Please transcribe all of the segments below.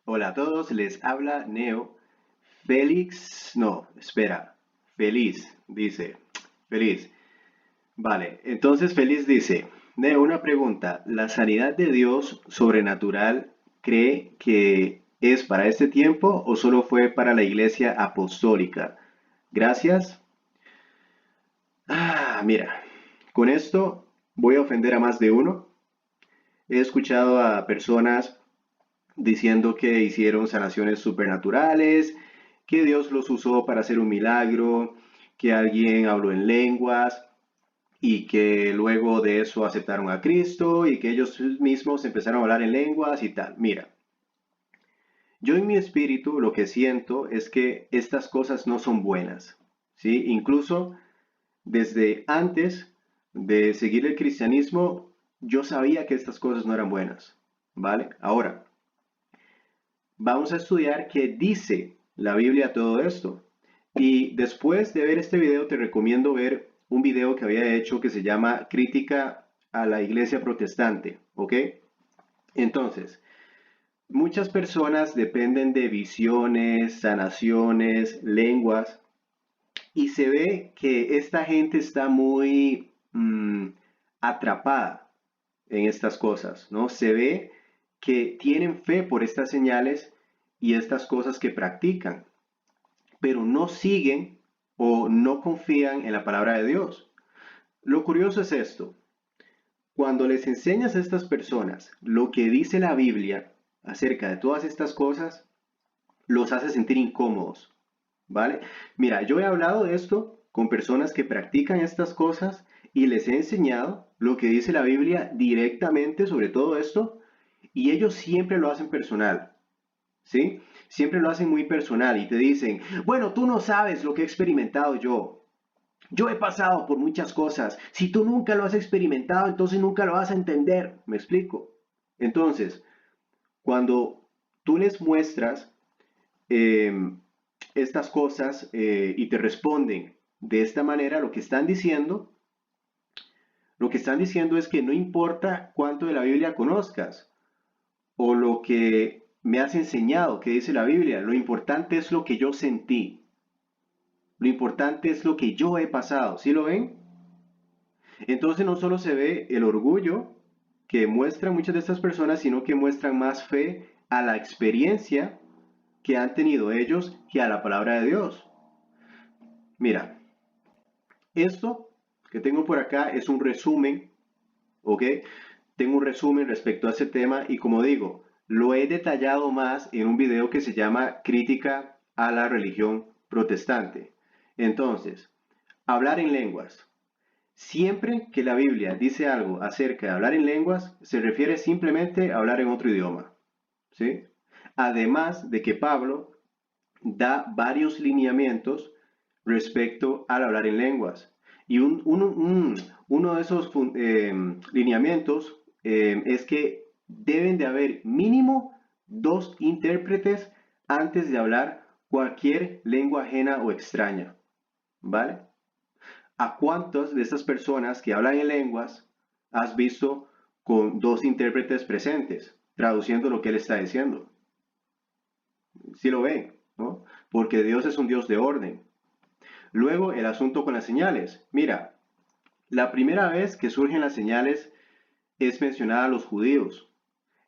Hola a todos, les habla Neo. Feliz, dice. Feliz. Vale, entonces Feliz dice, Neo, una pregunta. ¿La sanidad de Dios sobrenatural cree que es para este tiempo o solo fue para la iglesia apostólica? Gracias. Mira, con esto voy a ofender a más de uno. He escuchado a personas diciendo que hicieron sanaciones supernaturales, que Dios los usó para hacer un milagro, que alguien habló en lenguas y que luego de eso aceptaron a Cristo y que ellos mismos empezaron a hablar en lenguas y tal. Mira, yo en mi espíritu lo que siento es que estas cosas no son buenas, ¿sí? Incluso desde antes de seguir el cristianismo, yo sabía que estas cosas no eran buenas, ¿vale? Ahora, vamos a estudiar qué dice la Biblia todo esto. Y después de ver este video, te recomiendo ver un video que había hecho que se llama Crítica a la Iglesia Protestante, ¿ok? Entonces, muchas personas dependen de visiones, sanaciones, lenguas, y se ve que esta gente está muy atrapada en estas cosas, ¿no? Se ve que tienen fe por estas señales y estas cosas que practican, pero no siguen o no confían en la palabra de Dios. Lo curioso es esto, cuando les enseñas a estas personas lo que dice la Biblia acerca de todas estas cosas, los hace sentir incómodos, ¿vale? Mira, yo he hablado de esto con personas que practican estas cosas y les he enseñado lo que dice la Biblia directamente sobre todo esto y ellos siempre lo hacen personal, ¿sí? Siempre lo hacen muy personal y te dicen, bueno, tú no sabes lo que he experimentado yo. Yo he pasado por muchas cosas. Si tú nunca lo has experimentado, entonces nunca lo vas a entender. ¿Me explico? Entonces, cuando tú les muestras eh, estas cosas y te responden de esta manera, lo que están diciendo es que no importa cuánto de la Biblia conozcas o lo que me has enseñado que dice la Biblia, lo importante es lo que yo sentí, lo importante es lo que yo he pasado. ¿Sí lo ven? Entonces no solo se ve el orgullo que muestran muchas de estas personas, sino que muestran más fe a la experiencia que han tenido ellos que a la palabra de Dios. Mira, esto que tengo por acá es un resumen, ¿ok? Tengo un resumen respecto a ese tema y como digo, lo he detallado más en un video que se llama Crítica a la religión protestante. Entonces, hablar en lenguas. Siempre que la Biblia dice algo acerca de hablar en lenguas, se refiere simplemente a hablar en otro idioma, ¿sí? Además de que Pablo da varios lineamientos respecto al hablar en lenguas. Y uno de esos lineamientos es que deben de haber mínimo dos intérpretes antes de hablar cualquier lengua ajena o extraña, ¿vale? ¿A cuántas de estas personas que hablan en lenguas has visto con dos intérpretes presentes, traduciendo lo que él está diciendo? Si lo ven, ¿no? Porque Dios es un Dios de orden. Luego, el asunto con las señales. Mira, la primera vez que surgen las señales es mencionada a los judíos.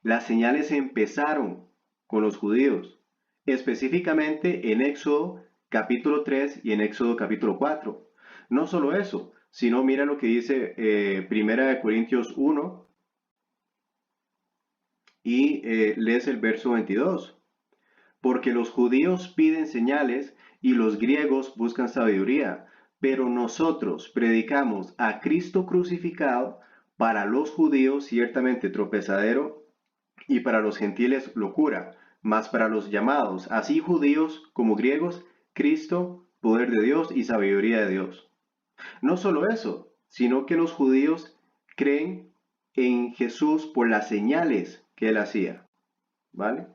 Las señales empezaron con los judíos, específicamente en Éxodo capítulo 3 y en Éxodo capítulo 4. No solo eso, sino mira lo que dice Primera de Corintios 1 y lees el verso 22. Porque los judíos piden señales y los griegos buscan sabiduría, pero nosotros predicamos a Cristo crucificado, para los judíos ciertamente tropezadero y para los gentiles locura, mas para los llamados, así judíos como griegos, Cristo, poder de Dios y sabiduría de Dios. No solo eso, sino que los judíos creen en Jesús por las señales que él hacía, ¿vale?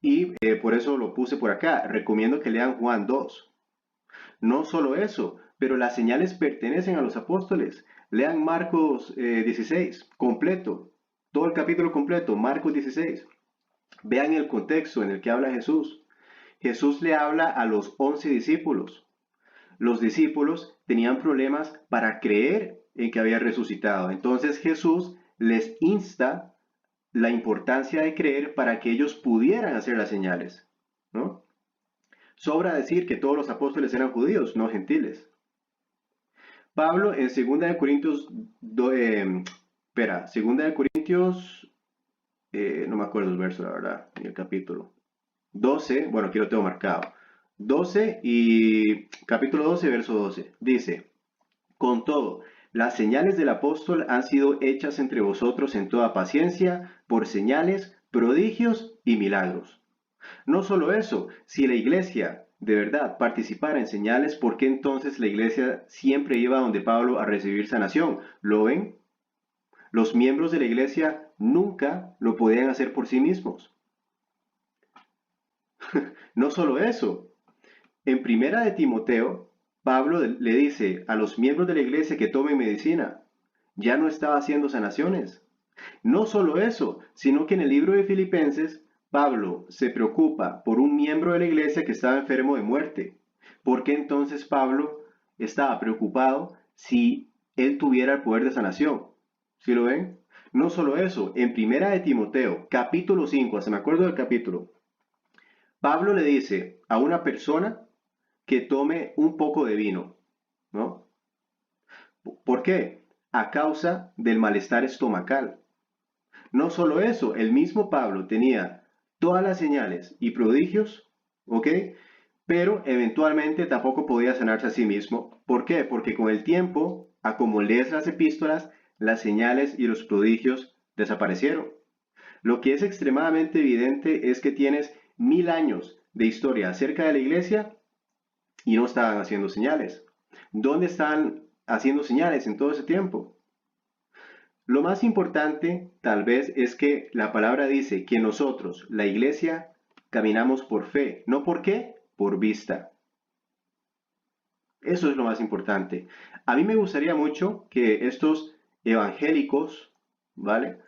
Y por eso lo puse por acá. Recomiendo que lean Juan 2. No solo eso, pero las señales pertenecen a los apóstoles. Lean Marcos 16, completo. Todo el capítulo completo, Marcos 16. Vean el contexto en el que habla Jesús. Jesús le habla a los 11 discípulos. Los discípulos tenían problemas para creer en que había resucitado. Entonces Jesús les insta la importancia de creer para que ellos pudieran hacer las señales, ¿no? Sobra decir que todos los apóstoles eran judíos, no gentiles. Pablo en 2 de Corintios, 2 de Corintios, no me acuerdo el verso, la verdad, ni el capítulo. 12, bueno, aquí lo tengo marcado. 12 y capítulo 12, verso 12. Dice, con todo, las señales del apóstol han sido hechas entre vosotros en toda paciencia, por señales, prodigios y milagros. No solo eso, si la iglesia de verdad participara en señales, ¿por qué entonces la iglesia siempre iba donde Pablo a recibir sanación? ¿Lo ven? Los miembros de la iglesia nunca lo podían hacer por sí mismos. No solo eso, en primera de Timoteo, Pablo le dice a los miembros de la iglesia que tomen medicina. Ya no estaba haciendo sanaciones. No solo eso, sino que en el libro de Filipenses, Pablo se preocupa por un miembro de la iglesia que estaba enfermo de muerte. ¿Por qué entonces Pablo estaba preocupado si él tuviera el poder de sanación? ¿Sí lo ven? No solo eso, en primera de Timoteo, capítulo 5, se me acuerdo del capítulo, Pablo le dice a una persona que tome un poco de vino, ¿no? ¿Por qué? A causa del malestar estomacal. No solo eso, el mismo Pablo tenía todas las señales y prodigios, ¿ok? Pero eventualmente tampoco podía sanarse a sí mismo. ¿Por qué? Porque con el tiempo, a como lees las epístolas, las señales y los prodigios desaparecieron. Lo que es extremadamente evidente es que tienes 1000 años de historia acerca de la iglesia y no estaban haciendo señales. ¿Dónde están haciendo señales en todo ese tiempo? Lo más importante, tal vez, es que la palabra dice que nosotros, la iglesia, caminamos por fe. ¿No por qué? Por vista. Eso es lo más importante. A mí me gustaría mucho que estos evangélicos, ¿vale?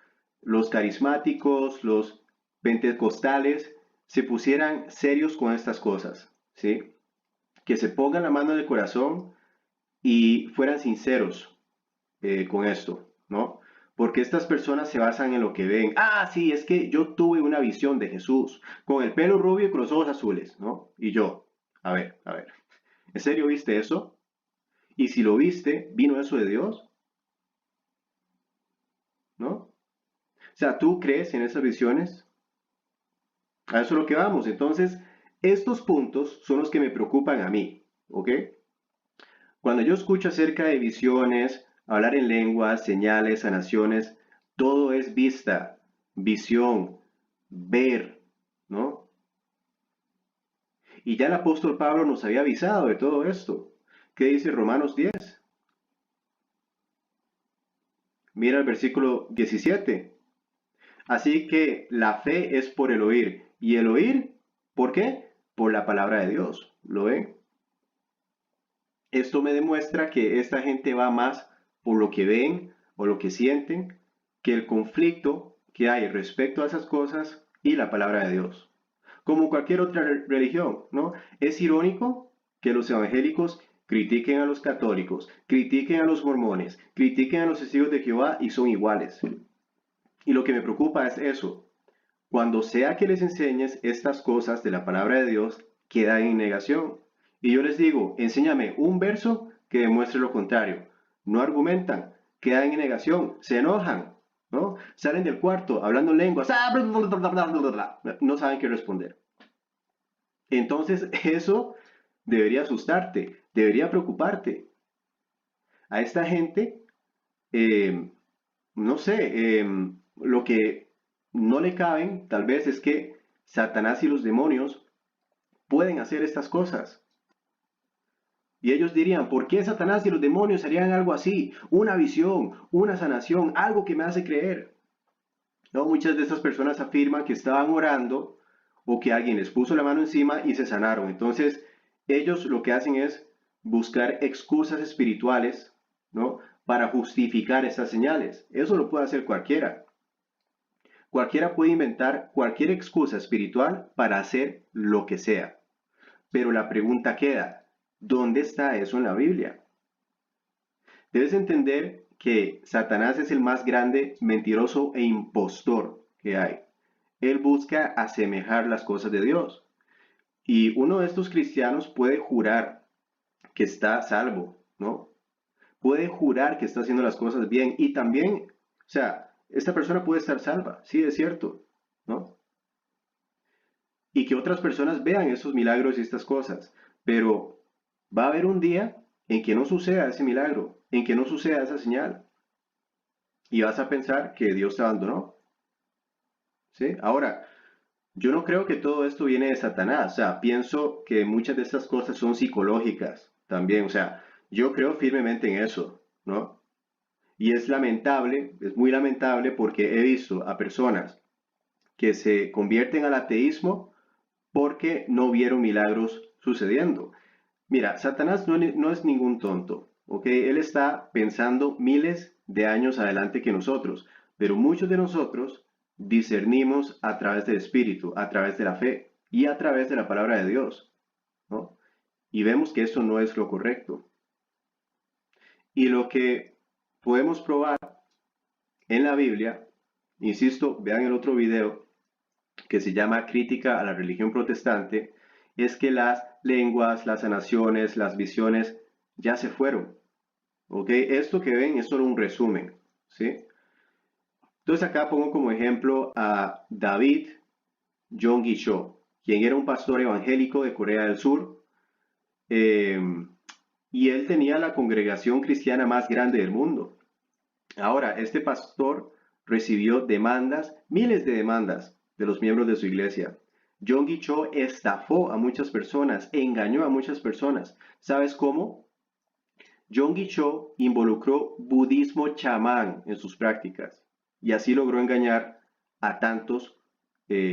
Los carismáticos, los pentecostales, se pusieran serios con estas cosas, ¿sí? Que se pongan la mano en el corazón y fueran sinceros con esto, ¿no? Porque estas personas se basan en lo que ven. Ah, sí, es que yo tuve una visión de Jesús con el pelo rubio y con los ojos azules, ¿no? Y yo, a ver, ¿en serio viste eso? Y si lo viste, ¿vino eso de Dios? ¿No? O sea, ¿tú crees en esas visiones? A eso es lo que vamos. Entonces, estos puntos son los que me preocupan a mí, ¿ok? Cuando yo escucho acerca de visiones, hablar en lenguas, señales, sanaciones, todo es vista, visión, ver, ¿no? Y ya el apóstol Pablo nos había avisado de todo esto. ¿Qué dice Romanos 10? Mira el versículo 17. Así que la fe es por el oír. ¿Y el oír? ¿Por qué? Por la palabra de Dios. ¿Lo ven? Esto me demuestra que esta gente va más por lo que ven o lo que sienten que el conflicto que hay respecto a esas cosas y la palabra de Dios. Como cualquier otra religión, ¿no? Es irónico que los evangélicos critiquen a los católicos, critiquen a los mormones, critiquen a los testigos de Jehová y son iguales. Y lo que me preocupa es eso. Cuando sea que les enseñes estas cosas de la palabra de Dios, quedan en negación. Y yo les digo, enséñame un verso que demuestre lo contrario. No argumentan, quedan en negación, se enojan, ¿no? Salen del cuarto hablando lenguas, no saben qué responder. Entonces eso debería asustarte, debería preocuparte. A esta gente, no sé, lo que no le caben tal vez es que Satanás y los demonios pueden hacer estas cosas. Y ellos dirían, ¿por qué Satanás y los demonios harían algo así? Una visión, una sanación, algo que me hace creer. No, muchas de estas personas afirman que estaban orando o que alguien les puso la mano encima y se sanaron. Entonces, ellos lo que hacen es buscar excusas espirituales, ¿no? Para justificar estas señales. Eso lo puede hacer cualquiera. Cualquiera puede inventar cualquier excusa espiritual para hacer lo que sea. Pero la pregunta queda, ¿dónde está eso en la Biblia? Debes entender que Satanás es el más grande mentiroso e impostor que hay. Él busca asemejar las cosas de Dios. Y uno de estos cristianos puede jurar que está salvo, ¿no? Puede jurar que está haciendo las cosas bien y también, o sea, esta persona puede estar salva, sí, es cierto, ¿no? Y que otras personas vean esos milagros y estas cosas, pero va a haber un día en que no suceda ese milagro, en que no suceda esa señal, y vas a pensar que Dios te abandonó, ¿sí? Ahora, yo no creo que todo esto viene de Satanás, o sea, pienso que muchas de estas cosas son psicológicas también, o sea, yo creo firmemente en eso, ¿no? Y es lamentable, es muy lamentable porque he visto a personas que se convierten al ateísmo porque no vieron milagros sucediendo. Mira, Satanás no es ningún tonto, ¿ok? Él está pensando miles de años adelante que nosotros, pero muchos de nosotros discernimos a través del Espíritu, a través de la fe y a través de la palabra de Dios, ¿no? Y vemos que eso no es lo correcto. Y lo que podemos probar en la Biblia, insisto, vean el otro video que se llama Crítica a la religión protestante, es que las lenguas, las sanaciones, las visiones ya se fueron. ¿Ok? Esto que ven es solo un resumen. ¿Sí? Entonces acá pongo como ejemplo a David Yonggi Cho, quien era un pastor evangélico de Corea del Sur, eh, y él tenía la congregación cristiana más grande del mundo. Ahora, este pastor recibió demandas, miles de demandas de los miembros de su iglesia. Yonggi Cho estafó a muchas personas, engañó a muchas personas. ¿Sabes cómo? Yonggi Cho involucró budismo chamán en sus prácticas y así logró engañar a tantos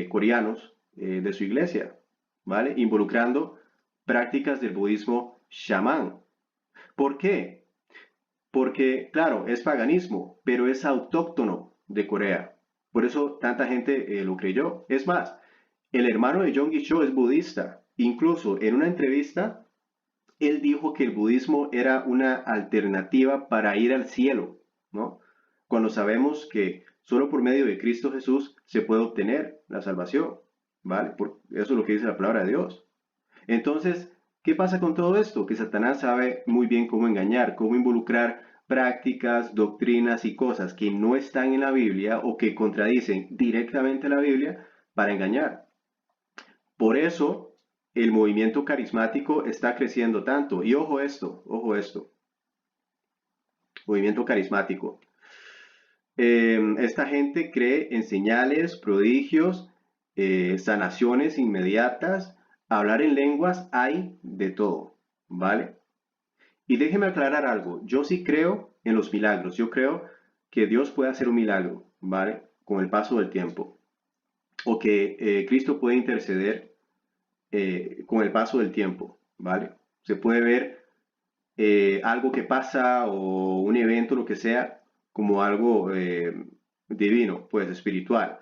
coreanos de su iglesia, ¿vale? Involucrando prácticas del budismo chamán. ¿Por qué? Porque, claro, es paganismo, pero es autóctono de Corea. Por eso tanta gente lo creyó. Es más, el hermano de Yonggi Cho es budista. Incluso en una entrevista, él dijo que el budismo era una alternativa para ir al cielo, ¿no? Cuando sabemos que solo por medio de Cristo Jesús se puede obtener la salvación, ¿vale? Eso es lo que dice la palabra de Dios. Entonces, ¿qué pasa con todo esto? Que Satanás sabe muy bien cómo engañar, cómo involucrar prácticas, doctrinas y cosas que no están en la Biblia o que contradicen directamente la Biblia para engañar. Por eso el movimiento carismático está creciendo tanto. Y ojo esto, movimiento carismático. Esta gente cree en señales, prodigios, sanaciones inmediatas, hablar en lenguas, hay de todo, ¿vale? Y déjeme aclarar algo, yo sí creo en los milagros, yo creo que Dios puede hacer un milagro, ¿vale? Con el paso del tiempo, o que Cristo puede interceder con el paso del tiempo, ¿vale? Se puede ver algo que pasa o un evento, lo que sea, como algo divino, pues espiritual.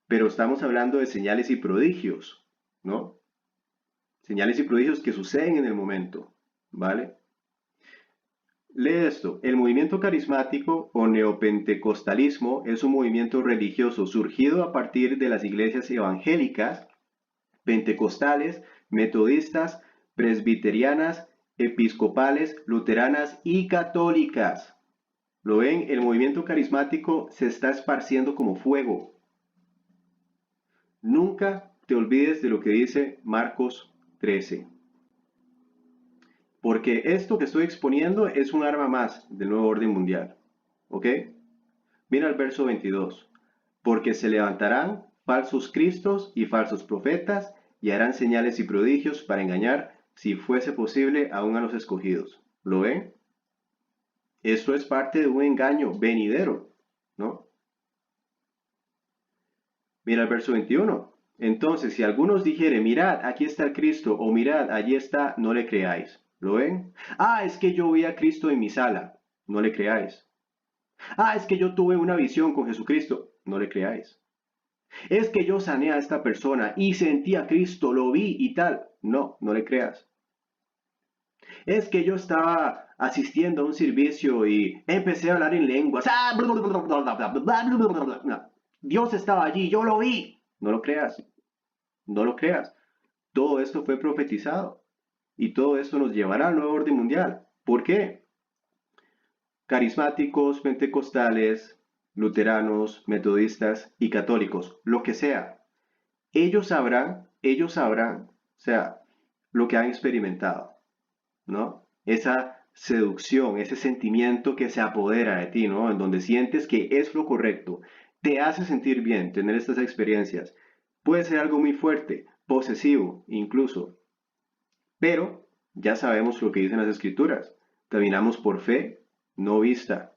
Pero estamos hablando de señales y prodigios, ¿no? Señales y prodigios que suceden en el momento, ¿vale? Lee esto. El movimiento carismático o neopentecostalismo es un movimiento religioso surgido a partir de las iglesias evangélicas, pentecostales, metodistas, presbiterianas, episcopales, luteranas y católicas. ¿Lo ven? El movimiento carismático se está esparciendo como fuego. Nunca te olvides de lo que dice Marcos 13. Porque esto que estoy exponiendo es un arma más del nuevo orden mundial. ¿Ok? Mira el verso 22. Porque se levantarán falsos cristos y falsos profetas y harán señales y prodigios para engañar, si fuese posible, aún a los escogidos. ¿Lo ven? Esto es parte de un engaño venidero, ¿no? Mira el verso 21. Entonces, si algunos dijere, mirad, aquí está el Cristo, o mirad, allí está, no le creáis. ¿Lo ven? Ah, es que yo vi a Cristo en mi sala. No le creáis. Ah, es que yo tuve una visión con Jesucristo. No le creáis. Es que yo sané a esta persona y sentí a Cristo, lo vi y tal. No, no le creas. Es que yo estaba asistiendo a un servicio y empecé a hablar en lenguas. Dios estaba allí, yo lo vi. No lo creas, no lo creas. Todo esto fue profetizado y todo esto nos llevará al nuevo orden mundial. ¿Por qué? Carismáticos, pentecostales, luteranos, metodistas y católicos, lo que sea. Ellos sabrán, o sea, lo que han experimentado, ¿no? Esa seducción, ese sentimiento que se apodera de ti, ¿no? En donde sientes que es lo correcto, te hace sentir bien tener estas experiencias. Puede ser algo muy fuerte, posesivo incluso, pero ya sabemos lo que dicen las escrituras. Caminamos por fe, no vista,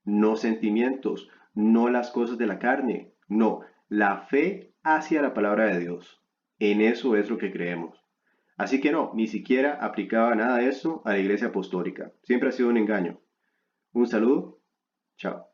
no sentimientos, no las cosas de la carne, no, la fe hacia la palabra de Dios. En eso es lo que creemos. Así que no, ni siquiera aplicaba nada de eso a la iglesia apostólica. Siempre ha sido un engaño. Un saludo, chao.